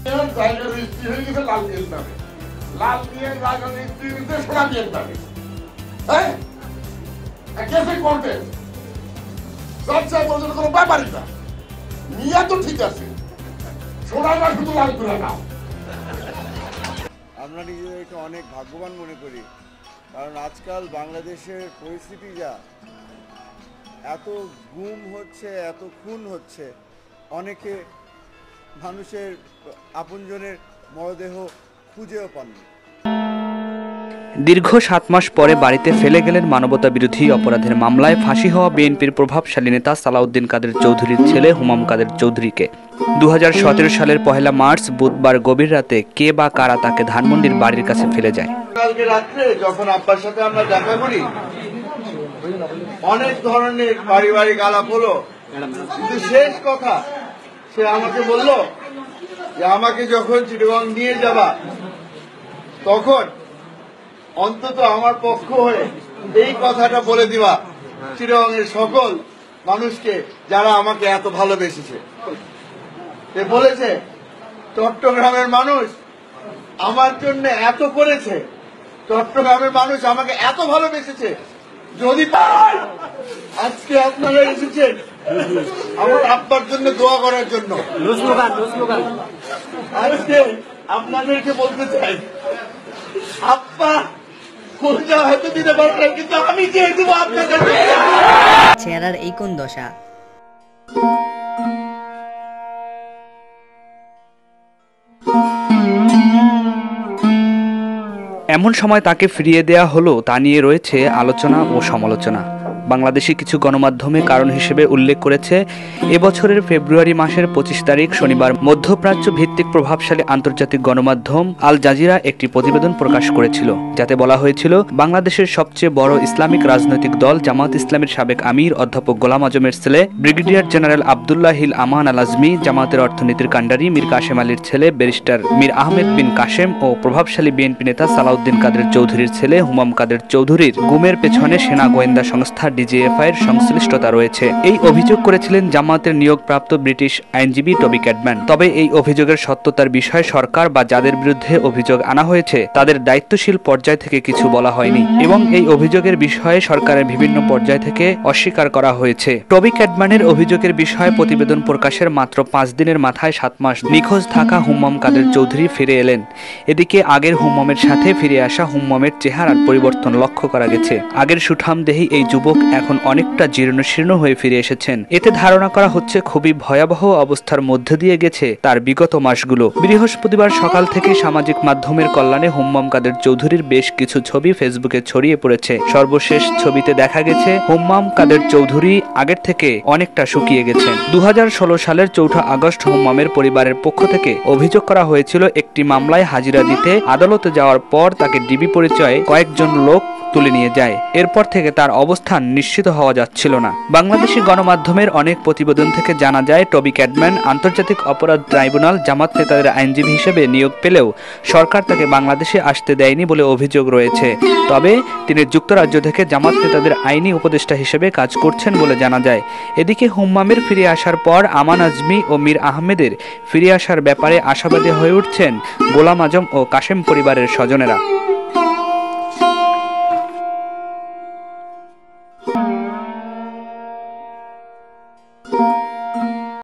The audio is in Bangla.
জায়গা রেজিস্ট্রি হয়ে গেছে লাল মিয়ার নামে, লাল মিয়ার জায়গা রেজিস্ট্রি হয়েছে সোনা মিয়ার নামে। হ্যাঁ, কেসে করবে ব্যবসায় পর্যন্ত কোনো ব্যাপারই না। মিয়া তো ঠিক আছে, সোনাটা শুধু লাল করে নাও। আমরা নিজেদেরকে অনেক ভাগ্যবান মনে করি, কারণ আজকাল বাংলাদেশের পরিস্থিতি যা, এত গুম হচ্ছে, এত খুন হচ্ছে, অনেকে মানুষের আপনজনের মরদেহ খুঁজেও পাননি। দীর্ঘ ৭ মাস পরে বাড়িতে ফেলে গেলেন মানবতা বিরোধী অপরাধের মামলায় ফাঁসি হওয়া বিএনপির প্রভাবশালী নেতা সালাউদ্দিন কাদের চৌধুরীর ছেলে হুমাম কাদের চৌধুরীকে। ২০১৭ সালের ১ মার্চ বুধবার গভীর রাতে কে বা কারা তাকে ধানমন্ডির বাড়ির কাছে ফেলে যায়। কালকে রাত্রে যখন আব্বার সাথে আমরা দেখা করি, অনেক ধরনের পারিবারিক আলাপ হলো, কিন্তু শেষ কথা সে আমাকে বলল যে আমাকে যখন চিটাগং নিয়ে যাবা তখন অন্তত আমার পক্ষ হয়ে এই কথাটা বলে দিবা চিটাগংয়ের সকল মানুষকে যারা আমাকে এত ভালোবেসেছে। সে বলেছে চট্টগ্রামের মানুষ আমার জন্য এত করেছে, চট্টগ্রামের মানুষ আমাকে এত ভালোবেসেছে, যদি আজকে আপনারা এসেছেন আমার আব্বার জন্য দোয়া করার জন্য, আজকে আপনাদেরকে বলতে চাই আব্বা কোনটা হয়তো দিতে পারবেন, কিন্তু আমি চেয়ে দেবো আপনাদের। চেহারার এই কোন দশা? এমন সময় তাকে ফিরিয়ে দেয়া হলো তা নিয়ে রয়েছে আলোচনা ও সমালোচনা। বাংলাদেশি কিছু গণমাধ্যমে কারণ হিসেবে উল্লেখ করেছে এবছরের ফেব্রুয়ারি মাসের ২৫ তারিখ শনিবার মধ্যপ্রাচ্য ভিত্তিক প্রভাবশালী আন্তর্জাতিক গণমাধ্যম আল জাজিরা একটি প্রতিবেদন প্রকাশ করেছিল, যাতে বলা হয়েছিল বাংলাদেশের সবচেয়ে বড় ইসলামিক রাজনৈতিক দল জামাত ইসলামের সাবেক আমির অধ্যাপক গোলাম আজমের ছেলে ব্রিগেডিয়ার জেনারেল আবদুল্লাহ হিল আমান আল আজমি, জামাতের অর্থনীতির কাণ্ডারি মীর কাশেম আলীর ছেলে ব্যারিস্টার মীর আহমেদ বিন কাশেম ও প্রভাবশালী বিএনপি নেতা সালাউদ্দিন কাদের চৌধুরীর ছেলে হুমাম কাদের চৌধুরীর গুমের পেছনে সেনা গোয়েন্দা সংস্থা ডিজিএফআইয়ের সংশ্লিষ্টতা রয়েছে। এই অভিযোগ করেছিলেন জামাতের নিয়োগপ্রাপ্ত ব্রিটিশ আইনজীবী টবি ক্যাডম্যান। তবে এই অভিযোগের সত্যতার বিষয়ে সরকার বা যাদের বিরুদ্ধে অভিযোগ আনা হয়েছে তাদের দায়িত্বশীল পর্যায় থেকে কিছু বলা হয়নি এবং এই অভিযোগের বিষয়ে সরকারের বিভিন্ন পর্যায় থেকে অস্বীকার করা হয়েছে। টবি ক্যাডম্যানের অভিযোগের বিষয়ে প্রতিবেদন প্রকাশের মাত্র ৫ দিনের মাথায় ৭ মাস নিখোঁজ থাকা হুমাম কাদের চৌধুরী ফিরে এলেন। এদিকে আগের হুমামের সাথে ফিরে আসা হুমামের চেহারার পরিবর্তন লক্ষ্য করা গেছে। আগের সুঠামদেহী এই যুবক এখন অনেকটা জীর্ণশীর্ণ হয়ে ফিরে এসেছেন। এতে ধারণা করা হচ্ছে খুবই ভয়াবহ অবস্থার মধ্যে দিয়ে গেছে তার বিগত মাসগুলো। বৃহস্পতিবার সকাল থেকে সামাজিক মাধ্যমের কল্যাণে হুমাম কাদের চৌধুরীর বেশ কিছু ছবি ফেসবুকে ছড়িয়ে পড়েছে। সর্বশেষ ছবিতে দেখা গেছে হুমাম কাদের চৌধুরী আগের থেকে অনেকটা শুকিয়ে গেছেন। ২০১৬ সালের ৪ আগস্ট হুমামের পরিবারের পক্ষ থেকে অভিযোগ করা হয়েছিল একটি মামলায় হাজিরা দিতে আদালতে যাওয়ার পর তাকে ডিবি পরিচয়ে কয়েকজন লোক তুলে নিয়ে যায়। এরপর থেকে তার অবস্থান নিশ্চিত হওয়া যাচ্ছিল না। বাংলাদেশি গণমাধ্যমের অনেক প্রতিবেদন থেকে জানা যায় টবি ক্যাডম্যান আন্তর্জাতিক অপরাধ ট্রাইব্যুনাল জামাত নেতাদের আইনজীবী হিসেবে নিয়োগ পেলেও সরকার তাকে বাংলাদেশে আসতে দেয়নি বলে অভিযোগ রয়েছে। তবে তিনি যুক্তরাজ্য থেকে জামাত নেতাদের আইনি উপদেষ্টা হিসেবে কাজ করছেন বলে জানা যায়। এদিকে হুমামের ফিরে আসার পর আমান আজমি ও মীর আহমেদের ফিরে আসার ব্যাপারে আশাবাদী হয়ে উঠছেন গোলাম আজম ও কাশেম পরিবারের স্বজনেরা।